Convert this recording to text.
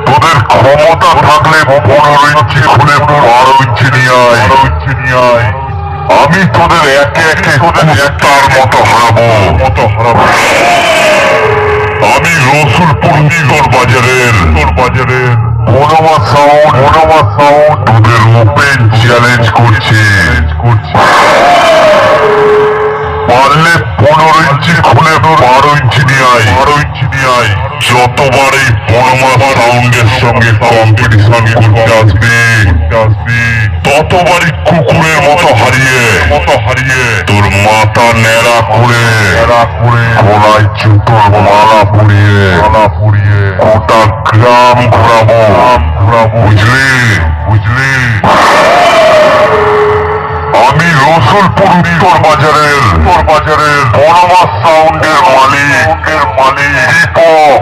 তোদের ক্ষমতা থাকলে 15 ইঞ্চি খুলে 12 ইঞ্চি নিয়ে আয়। আমি তোদের একে একে কুত্তার মতো হারাবো। আমি রসুলপুর তোর বাজারের বনমা সাউন্ড তোদের ওপেন চ্যালেঞ্জ করছে। পারলে 15 ইঞ্চি খুলে 12 ইঞ্চি নিয়ে আয়। যতবার এই বনমা সাউন্ডের সঙ্গে কম্পিটিশন করতে আসবি ততবারই কুকুরের মতো হারিয়ে তোর মাথা ন্যাড়া করে গলায় জুতোর মালা পরিয়ে গোটা গ্রাম ঘোরাবো। বুঝলি? আমি রসুলপুর উত্তর বাজারের বনমা সাউন্ডের মালিক দীপক।